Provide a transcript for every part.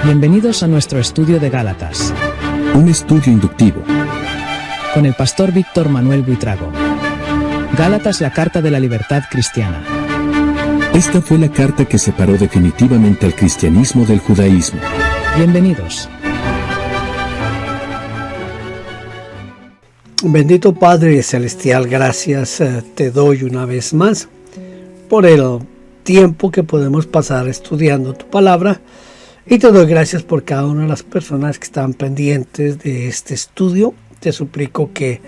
Bienvenidos a nuestro estudio de Gálatas, un estudio inductivo, con el pastor Víctor Manuel Buitrago. Gálatas, la carta de la libertad cristiana. Esta fue la carta que separó definitivamente al cristianismo del judaísmo. Bienvenidos. Bendito Padre Celestial, gracias te doy una vez más por el tiempo que podemos pasar estudiando tu palabra, y te doy gracias por cada una de las personas que están pendientes de este estudio. Te suplico que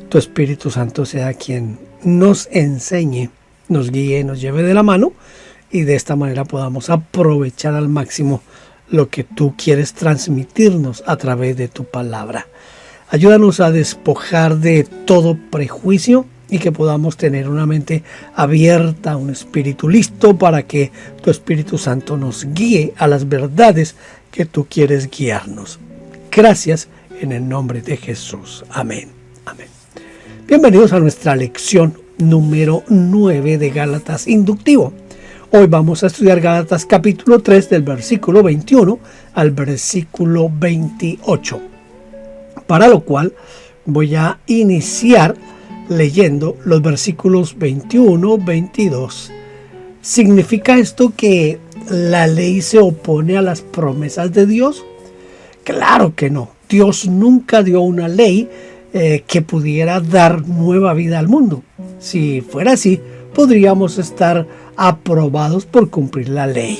tu Espíritu Santo sea quien nos enseñe, nos guíe, nos lleve de la mano, y de esta manera podamos aprovechar al máximo lo que tú quieres transmitirnos a través de tu palabra. Ayúdanos a despojar de todo prejuicio y que podamos tener una mente abierta, un espíritu listo para que tu Espíritu Santo nos guíe a las verdades que tú quieres guiarnos. Gracias en el nombre de Jesús. Amén. Amén. Bienvenidos a nuestra lección número 9 de Gálatas Inductivo. Hoy vamos a estudiar Gálatas capítulo 3 del versículo 21 al versículo 28. Para lo cual voy a iniciar leyendo los versículos 21-22. ¿Significa esto que la ley se opone a las promesas de Dios? Claro que no. Dios nunca dio una ley que pudiera dar nueva vida al mundo. Si fuera así, podríamos estar aprobados por cumplir la ley.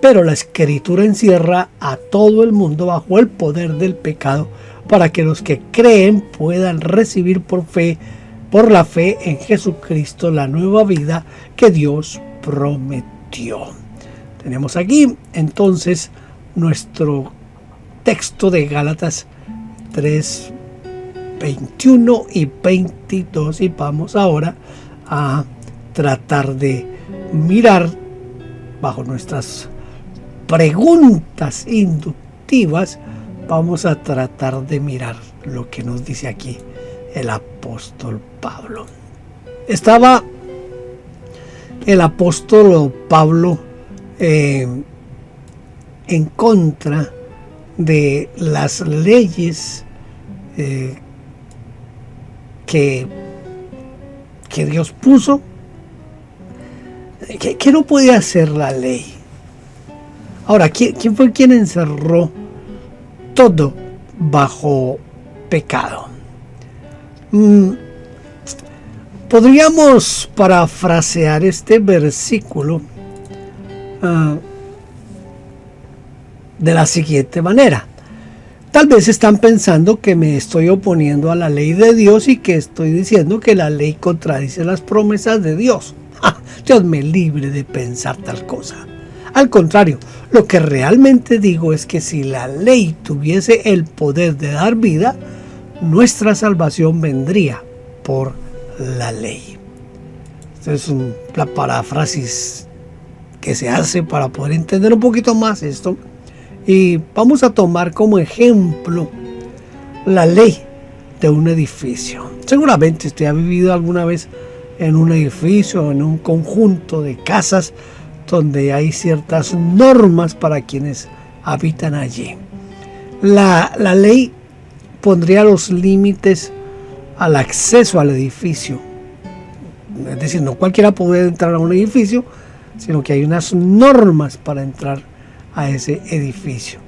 Pero la Escritura encierra a todo el mundo bajo el poder del pecado, para que los que creen puedan recibir por la fe en Jesucristo, la nueva vida que Dios prometió. Tenemos aquí entonces nuestro texto de Gálatas 3, 21 y 22, y vamos ahora a tratar de mirar bajo nuestras preguntas inductivas. Vamos a tratar de mirar lo que nos dice aquí el apóstol Pablo. Estaba el apóstol Pablo en contra de las leyes que Dios puso. ¿Qué no podía hacer la ley? Ahora, ¿quién fue quien encerró todo bajo pecado? Podríamos parafrasear este versículo de la siguiente manera. Tal vez están pensando que me estoy oponiendo a la ley de Dios y que estoy diciendo que la ley contradice las promesas de Dios. Dios me libre de pensar tal cosa. Al contrario, lo que realmente digo es que si la ley tuviese el poder de dar vida, nuestra salvación vendría por la ley. Esta es la paráfrasis que se hace para poder entender un poquito más esto. Y vamos a tomar como ejemplo la ley de un edificio. Seguramente usted ha vivido alguna vez en un edificio, en un conjunto de casas donde hay ciertas normas para quienes habitan allí. La ley pondría los límites al acceso al edificio. Es decir, no cualquiera puede entrar a un edificio, sino que hay unas normas para entrar a ese edificio.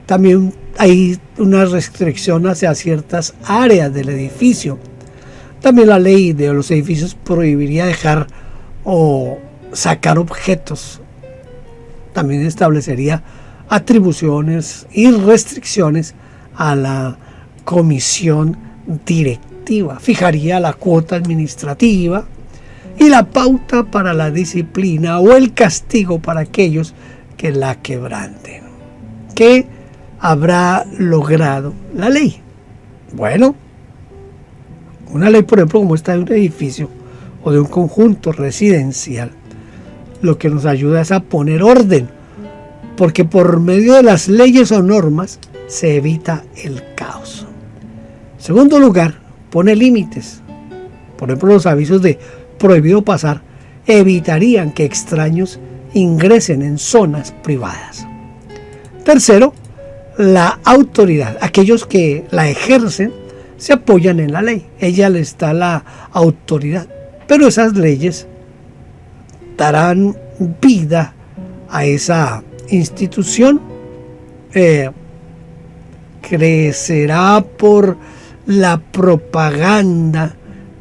También hay una restricción hacia ciertas áreas del edificio. También la ley de los edificios prohibiría dejar o sacar objetos. También establecería atribuciones y restricciones a la comisión directiva. Fijaría la cuota administrativa y la pauta para la disciplina o el castigo para aquellos que la quebranten. ¿Qué habrá logrado la ley? Bueno, una ley, por ejemplo, como esta de un edificio o de un conjunto residencial, lo que nos ayuda es a poner orden, porque por medio de las leyes o normas se evita el caos. En segundo lugar, pone límites. Por ejemplo, los avisos de prohibido pasar evitarían que extraños ingresen en zonas privadas. Tercero, la autoridad. Aquellos que la ejercen se apoyan en la ley. Ella les da la autoridad. Pero esas leyes darán vida a esa institución. Crecerá por la propaganda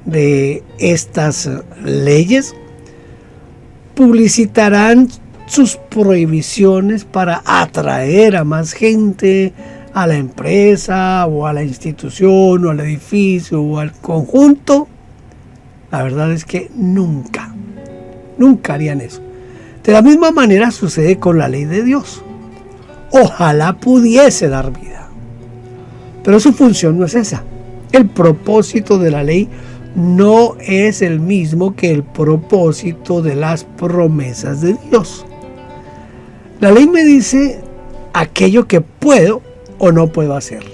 de estas leyes. Publicitarán sus prohibiciones para atraer a más gente a la empresa o a la institución o al edificio o al conjunto. La verdad es que nunca harían eso. De la misma manera sucede con la ley de Dios. Ojalá pudiese dar vida, pero su función no es esa. El propósito de la ley no es el mismo que el propósito de las promesas de Dios. La ley me dice aquello que puedo o no puedo hacer.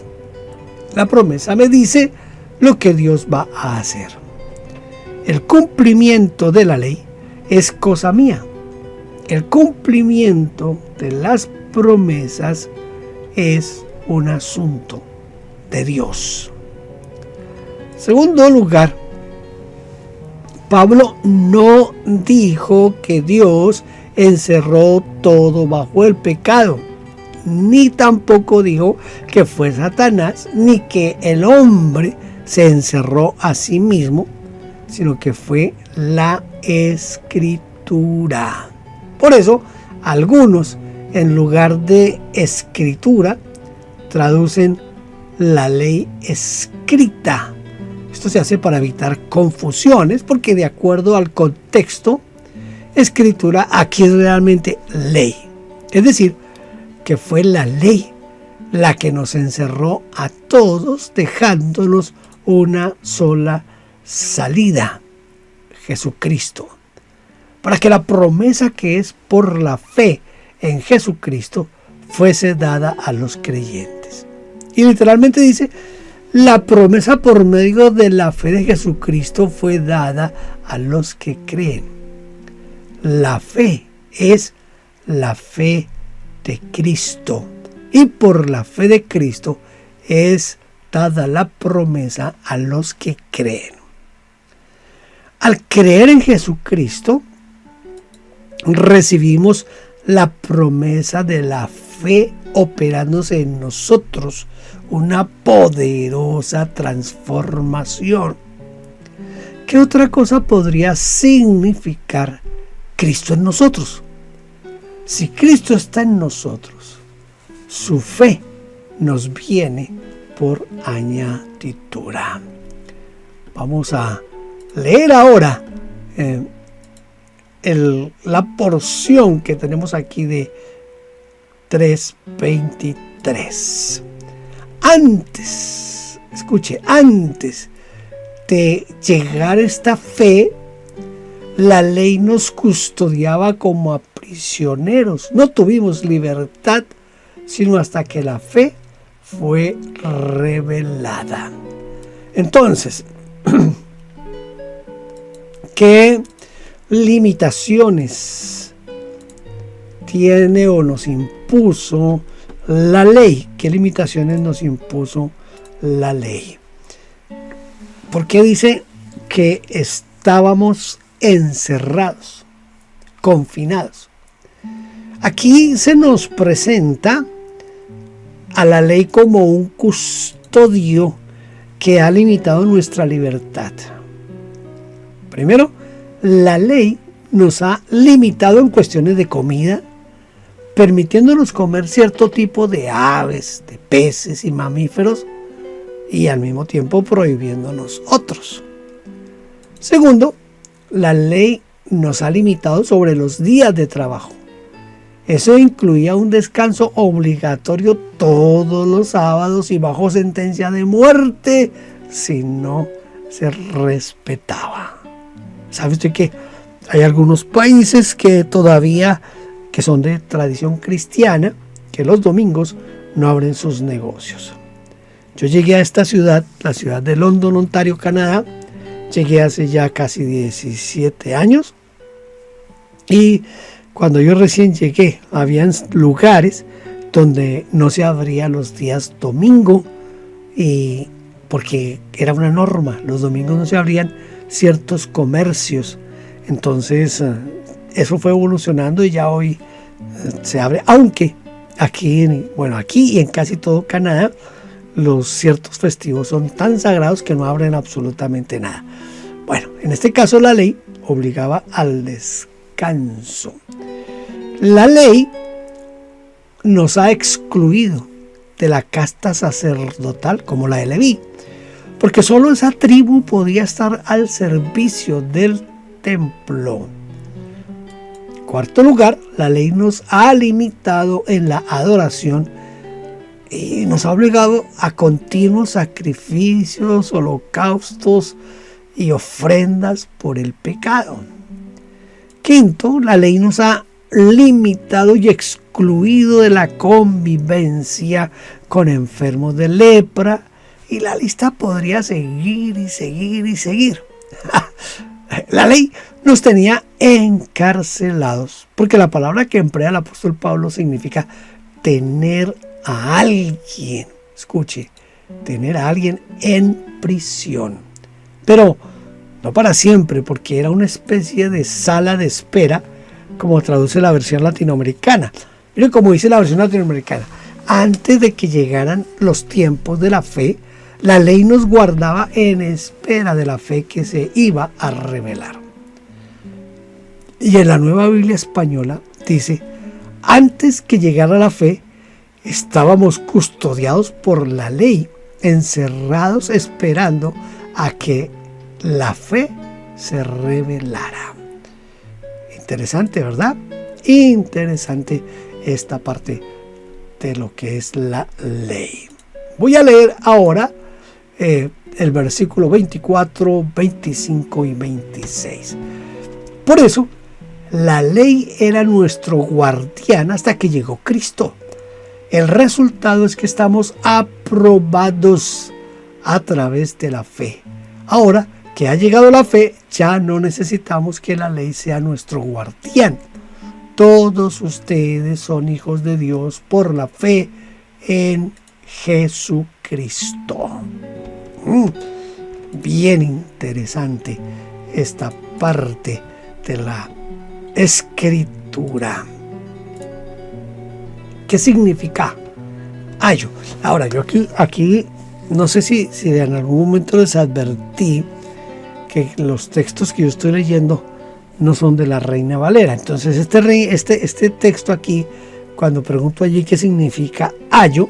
La promesa me dice lo que Dios va a hacer. El cumplimiento de la ley es cosa mía. El cumplimiento de las promesas es un asunto de Dios. Segundo lugar, Pablo no dijo que Dios encerró todo bajo el pecado, ni tampoco dijo que fue Satanás, ni que el hombre se encerró a sí mismo, sino que fue la Escritura. Por eso, algunos, en lugar de escritura, traducen la ley escrita. Esto se hace para evitar confusiones, porque de acuerdo al contexto, escritura aquí es realmente ley. Es decir, que fue la ley la que nos encerró a todos, dejándonos una sola salida: Jesucristo. Para que la promesa que es por la fe en Jesucristo fuese dada a los creyentes. Y literalmente dice: la promesa por medio de la fe de Jesucristo fue dada a los que creen. La fe es la fe de Cristo. Y por la fe de Cristo es dada la promesa a los que creen. Al creer en Jesucristo, recibimos la promesa de la fe operándose en nosotros una poderosa transformación. ¿Qué otra cosa podría significar Cristo en nosotros? Si Cristo está en nosotros, su fe nos viene por añadidura. Vamos a leer ahora la porción que tenemos aquí de 3:23. Antes de llegar esta fe, la ley nos custodiaba como a prisioneros. No tuvimos libertad sino hasta que la fe fue revelada. Entonces, ¿qué limitaciones tiene o nos impuso la ley? ¿Qué limitaciones nos impuso la ley? ¿Por qué dice que estábamos encerrados, confinados? Aquí se nos presenta a la ley como un custodio que ha limitado nuestra libertad. Primero, la ley nos ha limitado en cuestiones de comida, permitiéndonos comer cierto tipo de aves, de peces y mamíferos, y al mismo tiempo prohibiéndonos otros. Segundo, la ley nos ha limitado sobre los días de trabajo. Eso incluía un descanso obligatorio todos los sábados y bajo sentencia de muerte si no se respetaba. ¿Sabe usted que hay algunos países que todavía, que son de tradición cristiana, que los domingos no abren sus negocios? Yo llegué a esta ciudad, la ciudad de London, Ontario, Canadá. Llegué hace ya casi 17 años. Y cuando yo recién llegué, habían lugares donde no se abría los días domingo, y porque era una norma, los domingos no se abrían ciertos comercios. Entonces eso fue evolucionando y ya hoy se abre, aunque aquí y en casi todo Canadá los ciertos festivos son tan sagrados que no abren absolutamente nada. Bueno, en este caso la ley obligaba al descanso. La ley nos ha excluido de la casta sacerdotal como la de Leví, porque solo esa tribu podía estar al servicio del templo. En cuarto lugar, la ley nos ha limitado en la adoración y nos ha obligado a continuos sacrificios, holocaustos y ofrendas por el pecado. Quinto, la ley nos ha limitado y excluido de la convivencia con enfermos de lepra, y la lista podría seguir y seguir y seguir. La ley nos tenía encarcelados, porque la palabra que emplea el apóstol Pablo significa tener a alguien, escuche, tener a alguien en prisión, pero no para siempre, porque era una especie de sala de espera, como traduce la versión latinoamericana. Miren cómo dice la versión latinoamericana: antes de que llegaran los tiempos de la fe, la ley nos guardaba en espera de la fe que se iba a revelar. Y en la Nueva Biblia Española dice: antes que llegara la fe, estábamos custodiados por la ley, encerrados esperando a que la fe se revelara. Interesante, ¿verdad? Interesante esta parte de lo que es la ley. Voy a leer ahora el versículo 24, 25 y 26. Por eso, la ley era nuestro guardián hasta que llegó Cristo. El resultado es que estamos aprobados a través de la fe. Ahora que ha llegado la fe, ya no necesitamos que la ley sea nuestro guardián. Todos ustedes son hijos de Dios por la fe en Jesucristo. Bien interesante esta parte de la Escritura. ¿Qué significa ayo? Ahora, yo aquí no sé si en algún momento les advertí que los textos que yo estoy leyendo no son de la Reina Valera. Entonces este texto aquí, cuando pregunto allí qué significa ayo,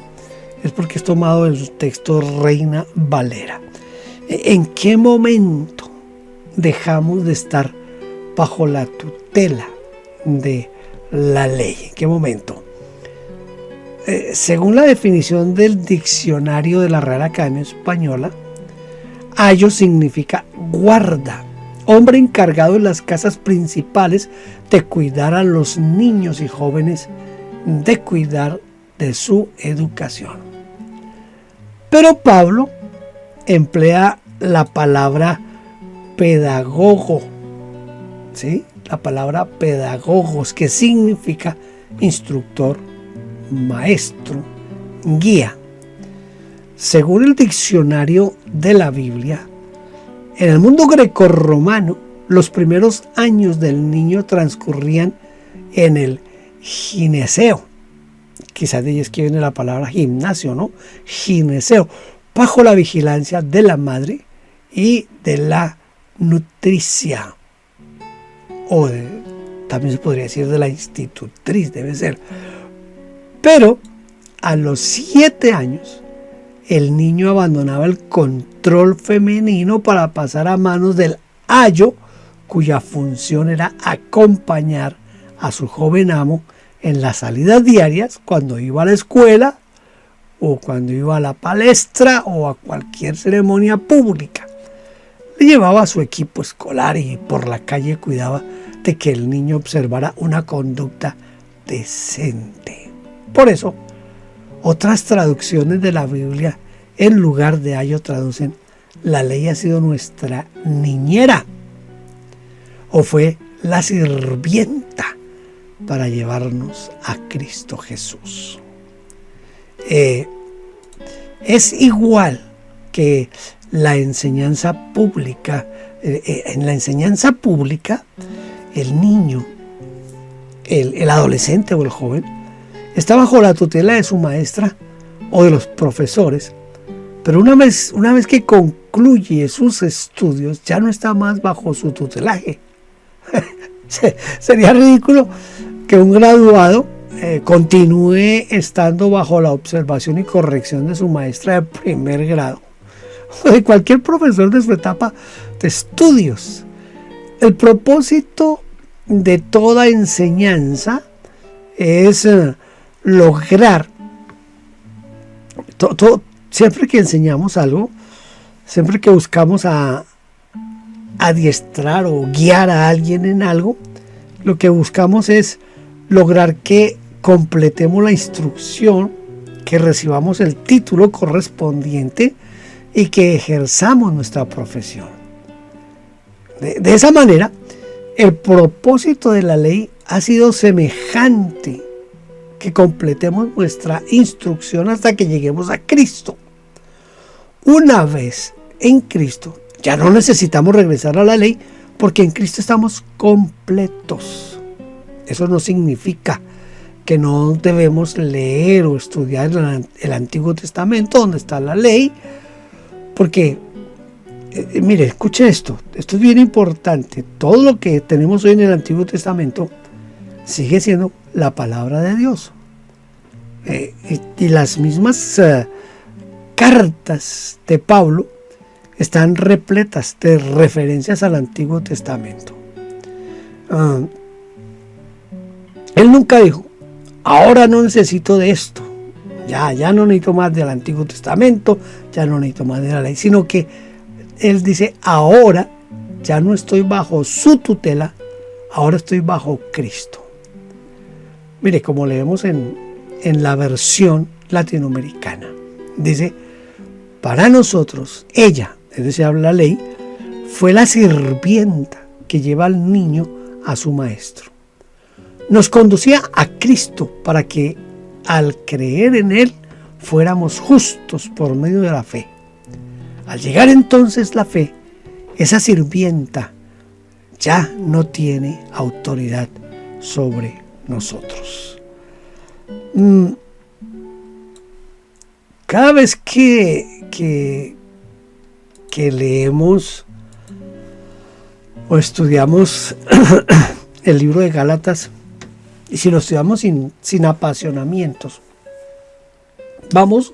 es porque es tomado del texto Reina Valera. ¿En qué momento dejamos de estar bajo la tutela de la ley? ¿En qué momento? Según la definición del diccionario de la Real Academia Española, ayo significa guarda, hombre encargado en las casas principales de cuidar a los niños y jóvenes, de cuidar de su educación. Pero Pablo emplea la palabra pedagogo, ¿sí? La palabra pedagogos, que significa instructor, maestro, guía. Según el diccionario de la Biblia, en el mundo grecorromano, los primeros años del niño transcurrían en el gineceo. Quizás de ahí es que viene la palabra gimnasio, ¿no? Gineceo, bajo la vigilancia de la madre y de la nutricia. También se podría decir de la institutriz, debe ser. Pero a los 7 años, el niño abandonaba el control femenino para pasar a manos del ayo, cuya función era acompañar a su joven amo en las salidas diarias, cuando iba a la escuela o cuando iba a la palestra o a cualquier ceremonia pública. Le llevaba a su equipo escolar y por la calle cuidaba de que el niño observara una conducta decente. Por eso, otras traducciones de la Biblia en lugar de ayo traducen: la ley ha sido nuestra niñera, o fue la sirvienta para llevarnos a Cristo Jesús. Es igual que la enseñanza pública. En la enseñanza pública, el niño, el adolescente o el joven, está bajo la tutela de su maestra o de los profesores, pero una vez que concluye sus estudios, ya no está más bajo su tutelaje. Sería ridículo que un graduado continúe estando bajo la observación y corrección de su maestra de primer grado o de cualquier profesor de su etapa de estudios. El propósito de toda enseñanza es lograr, siempre que enseñamos algo, siempre que buscamos adiestrar o guiar a alguien en algo, lo que buscamos es lograr que completemos la instrucción, que recibamos el título correspondiente y que ejerzamos nuestra profesión. De esa manera, el propósito de la ley ha sido semejante, que completemos nuestra instrucción hasta que lleguemos a Cristo. Una vez en Cristo, ya no necesitamos regresar a la ley, porque en Cristo estamos completos. Eso no significa que no debemos leer o estudiar el Antiguo Testamento, donde está la ley, porque, mire, escuche esto es bien importante. Todo lo que tenemos hoy en el Antiguo Testamento sigue siendo la palabra de Dios. Y las mismas cartas de Pablo están repletas de referencias al Antiguo Testamento. Él nunca dijo, ahora no necesito de esto, ya no necesito más del Antiguo Testamento, ya no necesito más de la ley, sino que él dice, ahora ya no estoy bajo su tutela, ahora estoy bajo Cristo. Mire, como leemos en la versión latinoamericana, dice, para nosotros, ella, es decir, habla la ley, fue la sirvienta que lleva al niño a su maestro. Nos conducía a Cristo para que al creer en Él fuéramos justos por medio de la fe. Al llegar entonces la fe, esa sirvienta ya no tiene autoridad sobre nosotros. Cada vez que leemos o estudiamos el libro de Gálatas, y si lo estudiamos sin apasionamientos, vamos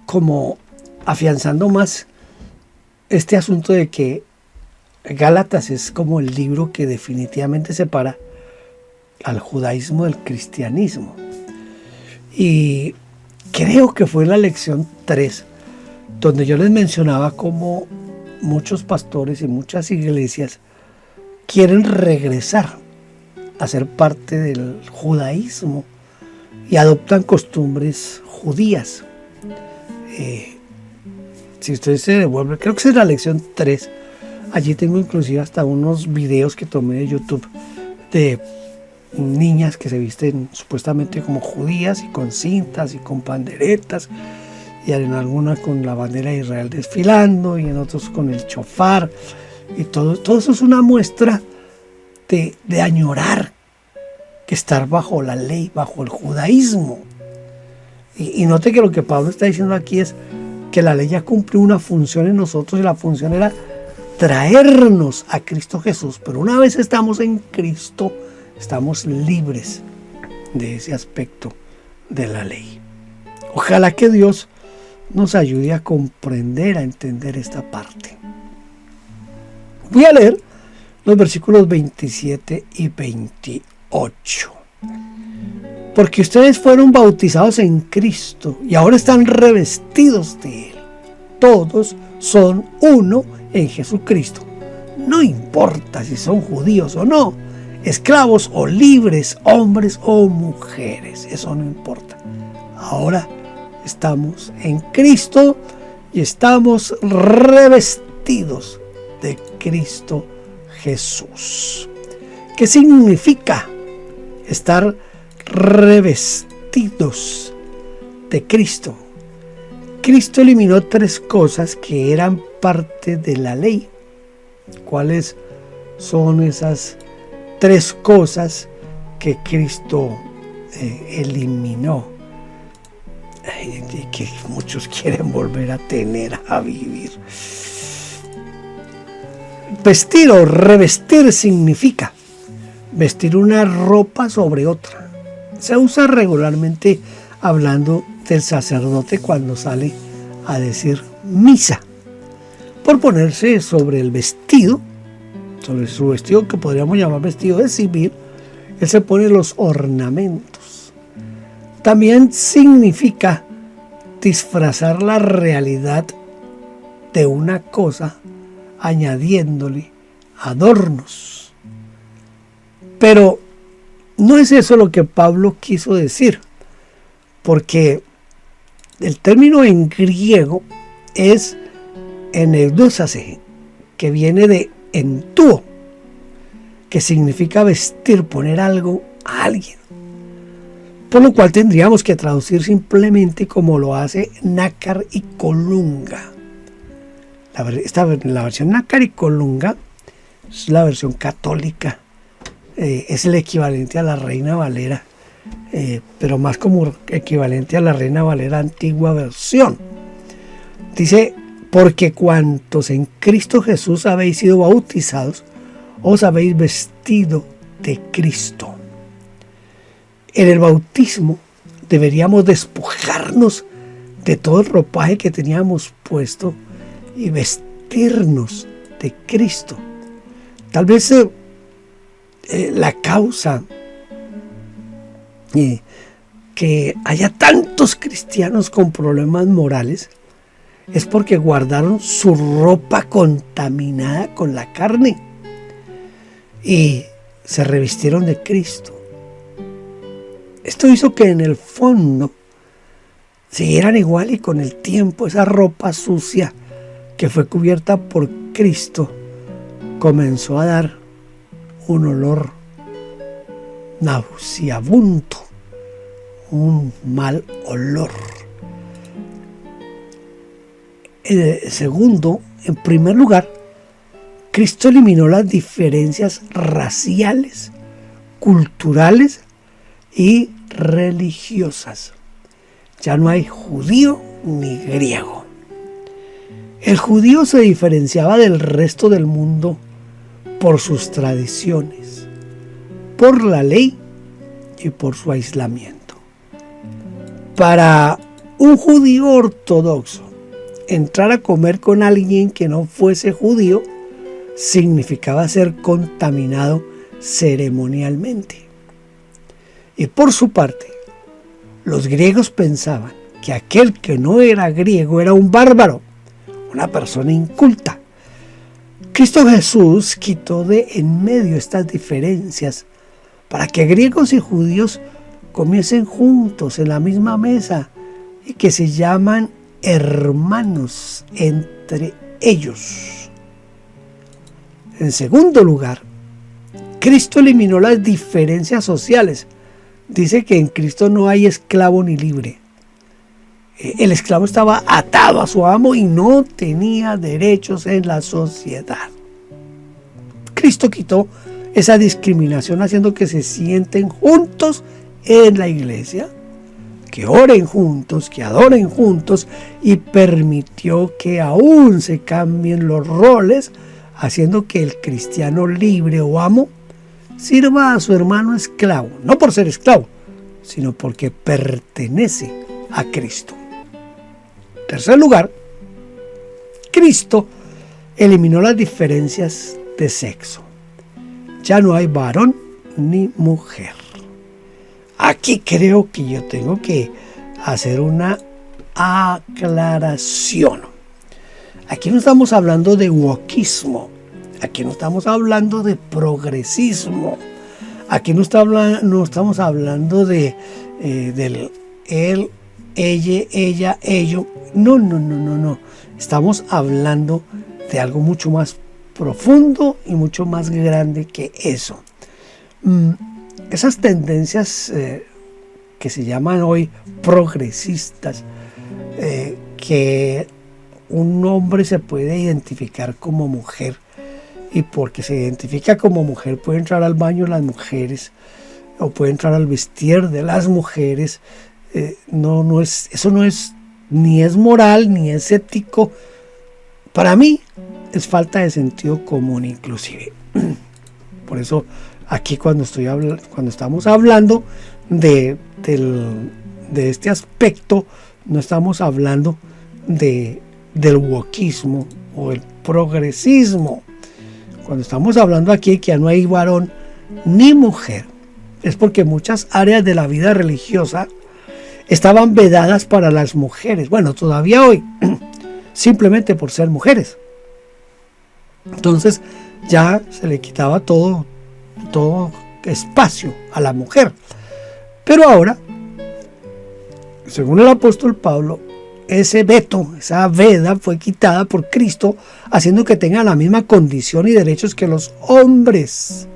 como afianzando más este asunto de que Gálatas es como el libro que definitivamente separa al judaísmo del cristianismo. Y creo que fue la lección 3 donde yo les mencionaba cómo muchos pastores y muchas iglesias quieren regresar a ser parte del judaísmo y adoptan costumbres judías. Si usted se devuelve, creo que esa es la lección 3. Allí tengo inclusive hasta unos videos que tomé de YouTube de niñas que se visten supuestamente como judías y con cintas y con panderetas, y en algunas con la bandera de Israel desfilando y en otros con el shofar, y todo eso es una muestra de añorar que estar bajo la ley, bajo el judaísmo. Y note que lo que Pablo está diciendo aquí es que la ley ya cumplió una función en nosotros, y la función era traernos a Cristo Jesús. Pero una vez estamos en Cristo, estamos libres de ese aspecto de la ley. Ojalá que Dios nos ayude a comprender, a entender esta parte. Voy a leer los versículos 27 y 28. Porque ustedes fueron bautizados en Cristo y ahora están revestidos de Él. Todos son uno en Jesucristo. No importa si son judíos o no, esclavos o libres, hombres o mujeres, eso no importa. Ahora estamos en Cristo y estamos revestidos de Cristo Jesús. ¿Qué significa estar revestidos de Cristo. Cristo eliminó 3 cosas que eran parte de la ley. ¿Cuáles son esas 3 cosas que Cristo eliminó? Que muchos quieren volver a tener, a vivir. Vestir o revestir significa vestir una ropa sobre otra. Se usa regularmente hablando del sacerdote cuando sale a decir misa, por ponerse sobre el vestido, sobre su vestido que podríamos llamar vestido de civil, él se pone los ornamentos. También significa disfrazar la realidad de una cosa añadiéndole adornos. Pero no es eso lo que Pablo quiso decir, porque el término en griego es eneudosase, que viene de entúo, que significa vestir, poner algo a alguien. Por lo cual tendríamos que traducir simplemente como lo hace nácar y colunga. La versión nácar y colunga es la versión católica, es el equivalente a la Reina Valera, pero más como equivalente a la Reina Valera antigua versión. Dice: porque cuantos en Cristo Jesús habéis sido bautizados, os habéis vestido de Cristo. En el bautismo deberíamos despojarnos de todo el ropaje que teníamos puesto y vestirnos de Cristo. Tal vez la causa que haya tantos cristianos con problemas morales es porque guardaron su ropa contaminada con la carne y se revistieron de Cristo. Esto hizo que en el fondo siguieran igual, y con el tiempo esa ropa sucia que fue cubierta por Cristo comenzó a dar un olor nauseabundo, un mal olor. Segundo, en primer lugar, Cristo eliminó las diferencias raciales, culturales y religiosas. Ya no hay judío ni griego. El judío se diferenciaba del resto del mundo por sus tradiciones, por la ley y por su aislamiento. Para un judío ortodoxo, entrar a comer con alguien que no fuese judío significaba ser contaminado ceremonialmente. Y por su parte, los griegos pensaban que aquel que no era griego era un bárbaro, una persona inculta. Cristo Jesús quitó de en medio estas diferencias para que griegos y judíos comiesen juntos en la misma mesa y que se llaman hermanos entre ellos. En segundo lugar, Cristo eliminó las diferencias sociales. Dice que en Cristo no hay esclavo ni libre. El esclavo estaba atado a su amo y no tenía derechos en la sociedad. Cristo quitó esa discriminación haciendo que se sienten juntos en la iglesia, que oren juntos, que adoren juntos, y permitió que aún se cambien los roles, haciendo que el cristiano libre o amo sirva a su hermano esclavo, no por ser esclavo, sino porque pertenece a Cristo. En tercer lugar, Cristo eliminó las diferencias de sexo. Ya no hay varón ni mujer. Aquí creo que yo tengo que hacer una aclaración. Aquí no estamos hablando de wokismo. Aquí no estamos hablando de progresismo. Aquí no estamos hablando de del él, ella, ello. No. Estamos hablando de algo mucho más profundo y mucho más grande que eso. Esas tendencias que se llaman hoy progresistas, que un hombre se puede identificar como mujer, y porque se identifica como mujer puede entrar al baño de las mujeres o puede entrar al vestir de las mujeres. Eso no es ni es moral ni es ético. Para mí es falta de sentido común inclusive. Por eso aquí cuando estamos hablando de este aspecto, no estamos hablando del wokismo o el progresismo. Cuando estamos hablando aquí que ya no hay varón ni mujer, es porque muchas áreas de la vida religiosa estaban vedadas para las mujeres. Bueno, todavía hoy, simplemente por ser mujeres. Entonces ya se le quitaba todo espacio a la mujer. Pero ahora, según el apóstol Pablo, ese veto, esa veda fue quitada por Cristo, haciendo que tengan la misma condición y derechos que los hombres.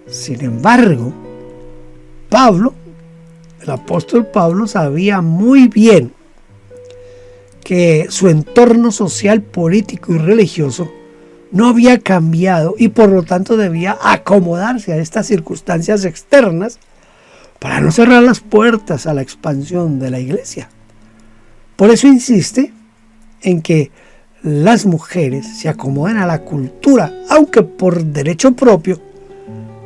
Sin embargo, el apóstol Pablo sabía muy bien que su entorno social, político y religioso no había cambiado y por lo tanto debía acomodarse a estas circunstancias externas para no cerrar las puertas a la expansión de la iglesia. Por eso insiste en que las mujeres se acomoden a la cultura, aunque por derecho propio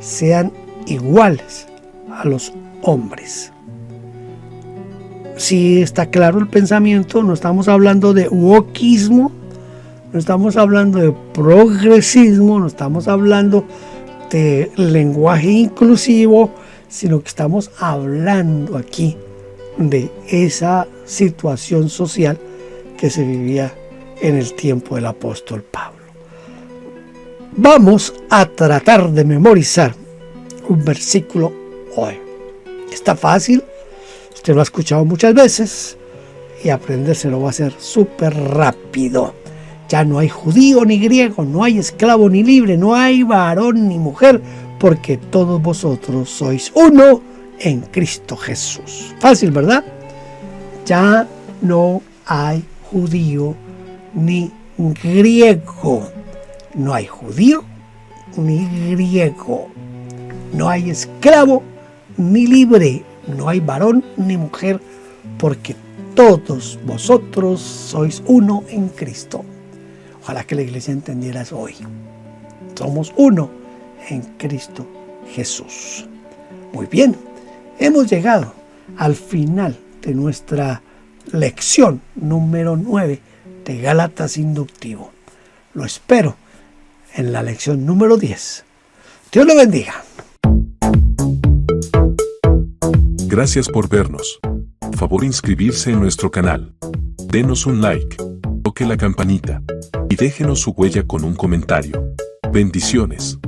sean iguales a los hombres. Si está claro el pensamiento, no estamos hablando de wokismo, no estamos hablando de progresismo, no estamos hablando de lenguaje inclusivo, sino que estamos hablando aquí de esa situación social que se vivía en el tiempo del apóstol Pablo. Vamos a tratar de memorizar un versículo hoy. Está fácil, usted lo ha escuchado muchas veces y aprendérselo va a ser súper rápido. Ya no hay judío ni griego, no hay esclavo ni libre, no hay varón ni mujer, porque todos vosotros sois uno en Cristo Jesús. Fácil, ¿verdad? Ya no hay judío ni griego. No hay judío ni griego. No hay esclavo ni libre. No hay varón ni mujer, porque todos vosotros sois uno en Cristo. Ojalá que la iglesia entendiera eso hoy. Somos uno en Cristo Jesús. Muy bien, hemos llegado al final de nuestra lección número 9 de Gálatas Inductivo. Lo espero en la lección número 10. Dios lo bendiga. Gracias por vernos. Favor inscribirse en nuestro canal. Denos un like, toque la campanita y déjenos su huella con un comentario. Bendiciones.